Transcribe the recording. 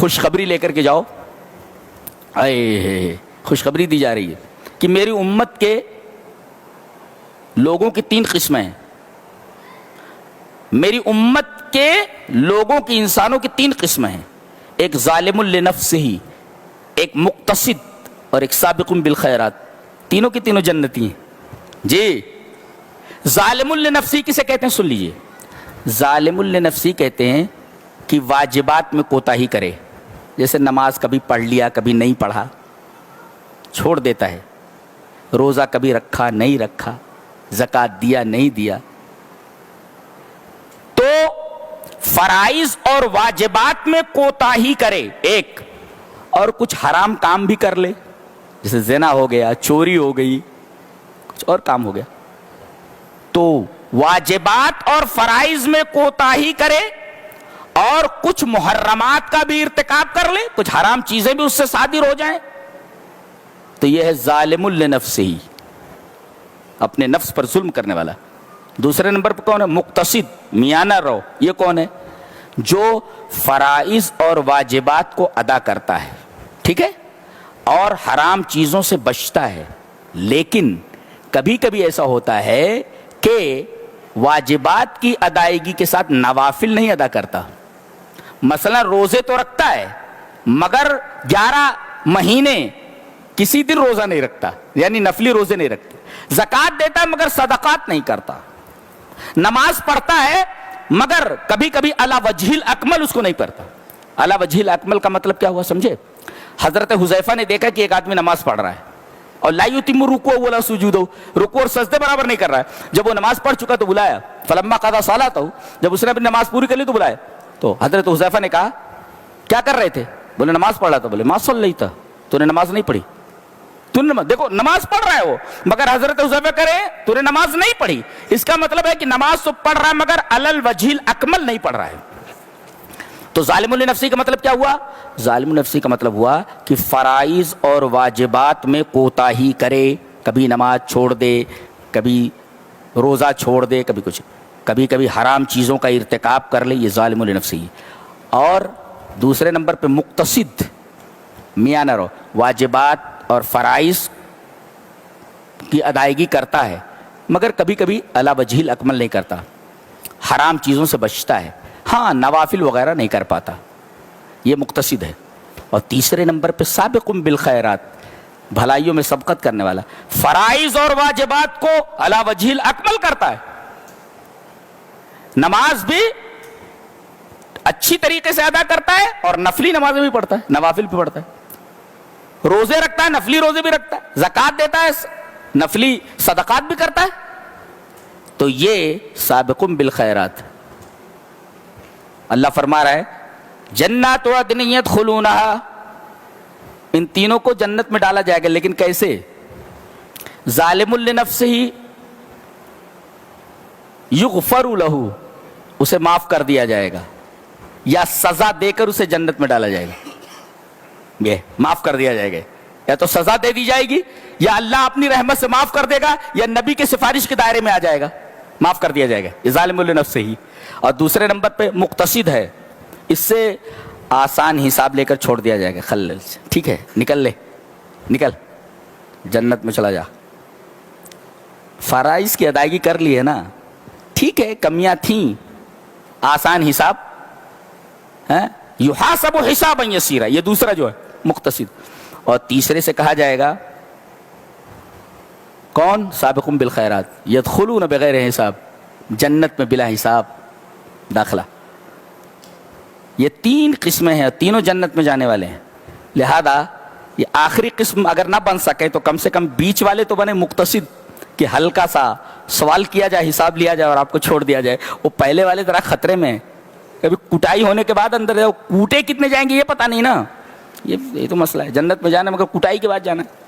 خوشخبری لے کر کے جاؤ. اے خوشخبری دی جا رہی ہے کہ میری امت کے لوگوں کی 3 قسمیں ہیں. میری امت کے لوگوں کی، انسانوں کی 3 قسمیں ہیں. ایک ظالم لنفسہ، ایک مقتصد، اور ایک سابق بالخیرات. تینوں کی تینوں جنتی ہیں. جی ظالم لنفسی کسے کہتے ہیں؟ سن لیجئے. ظالم لنفسی کہتے ہیں کہ واجبات میں کوتاہی کرے. جیسے نماز کبھی پڑھ لیا، کبھی نہیں پڑھا، چھوڑ دیتا ہے. روزہ کبھی رکھا نہیں رکھا، زکوٰۃ دیا نہیں دیا. تو فرائض اور واجبات میں کوتاہی کرے ایک، اور کچھ حرام کام بھی کر لے، جیسے زنا ہو گیا، چوری ہو گئی، کچھ اور کام ہو گیا. تو واجبات اور فرائض میں کوتاہی کرے اور کچھ محرمات کا بھی ارتکاب کر لے، کچھ حرام چیزیں بھی اس سے صادر ہو جائیں، تو یہ ہے ظالم لنفسہ، اپنے نفس پر ظلم کرنے والا. دوسرے نمبر پہ کون ہے؟ مقتصد، میانہ رو. یہ کون ہے؟ جو فرائض اور واجبات کو ادا کرتا ہے، ٹھیک ہے، اور حرام چیزوں سے بچتا ہے. لیکن کبھی کبھی ایسا ہوتا ہے کہ واجبات کی ادائیگی کے ساتھ نوافل نہیں ادا کرتا. مثلا روزے تو رکھتا ہے مگر 11 مہینے کسی دن روزہ نہیں رکھتا، یعنی نفلی روزے نہیں رکھتے. زکوٰۃ دیتا ہے مگر صدقات نہیں کرتا. نماز پڑھتا ہے مگر کبھی کبھی علی وجہ الاکمل اس کو نہیں پڑھتا. علی وجہ الاکمل کا مطلب کیا ہوا سمجھے؟ حضرت حذیفہ نے دیکھا کہ ایک آدمی نماز پڑھ رہا ہے اور لا یتم رکوع ولا سجودہ، رکوع اور سجدے برابر نہیں کر رہا ہے. جب وہ نماز پڑھ چکا تو بلایا. فلما قضى صلاتہ، جب اس نے اپنی نماز پوری کر لی تو بلایا. تو حضرت حذیفہ نے کہا کیا کر رہے تھے؟ بولے نماز پڑھ رہا تھا. بولے ما صلیت، تو نے نماز نہیں پڑھی. دیکھو نماز پڑھ رہا ہے وہ، مگر حضرت حذیفہ کرے تو نے نماز نہیں پڑھی. اس کا مطلب ہے کہ نماز تو پڑھ رہا ہے مگر علی الوجہ الاکمل نہیں پڑھ رہا ہے. تو ظالم لنفسی کا مطلب کیا ہوا؟ ظالم لنفسی کا مطلب ہوا کہ فرائض اور واجبات میں کوتاہی کرے. کبھی نماز چھوڑ دے، کبھی روزہ چھوڑ دے، کبھی کچھ، کبھی کبھی حرام چیزوں کا ارتکاب کر لے. یہ ظالم لنفسی. اور دوسرے نمبر پہ مقتصد، میانہ رو، واجبات اور فرائض کی ادائیگی کرتا ہے مگر کبھی کبھی علی وجہ الاکمل نہیں کرتا، حرام چیزوں سے بچتا ہے، ہاں نوافل وغیرہ نہیں کر پاتا. یہ مقتصد ہے. اور تیسرے نمبر پہ سابق بالخیرات، بھلائیوں میں سبقت کرنے والا، فرائض اور واجبات کو علی وجہ الاکمل کرتا ہے. نماز بھی اچھی طریقے سے ادا کرتا ہے اور نفلی نمازیں بھی پڑھتا ہے، نوافل بھی پڑھتا ہے. روزے رکھتا ہے، نفلی روزے بھی رکھتا ہے. زکوٰۃ دیتا ہے، نفلی صدقات بھی کرتا ہے. تو یہ سابق بالخیرات. اللہ فرما رہا ہے جنات عدن یدخلونہا، ان تینوں کو جنت میں ڈالا جائے گا. لیکن کیسے؟ ظالم لنفسہ یغفر لہ، اسے معاف کر دیا جائے گا، یا سزا دے کر اسے جنت میں ڈالا جائے گا. یہ معاف کر دیا جائے گا، یا تو سزا دے دی جائے گی، یا اللہ اپنی رحمت سے معاف کر دے گا، یا نبی کے سفارش کے دائرے میں آ جائے گا، معاف کر دیا جائے گا. یہ ظالم لنفسہ ہی. اور دوسرے نمبر پہ مقتصد ہے، اس سے آسان حساب لے کر چھوڑ دیا جائے گا خلل سے. ٹھیک ہے، نکل لے، نکل جنت میں چلا جا. فرائض کی ادائیگی کر لی ہے نا، ٹھیک ہے، کمیاں تھیں، آسان حساب ہے. یحاسب حسابا یسیرا، یہ دوسرا جو ہے مقتصد. اور تیسرے سے کہا جائے گا کون؟ سابق بالخیرات، یدخلون بغیر حساب، جنت میں بلا حساب داخلہ. یہ 3 قسمیں ہیں، تینوں جنت میں جانے والے ہیں. لہذا یہ آخری قسم اگر نہ بن سکے تو کم سے کم بیچ والے تو بنے مقتصد، کہ ہلکا سا سوال کیا جائے، حساب لیا جائے اور آپ کو چھوڑ دیا جائے. وہ پہلے والے ذرا خطرے میں ہیں، کبھی کٹائی ہونے کے بعد اندر جاؤ، کوٹے کتنے جائیں گے یہ پتہ نہیں نا. یہ تو مسئلہ ہے. جنت میں جانا مگر کٹائی کے بعد جانا ہے.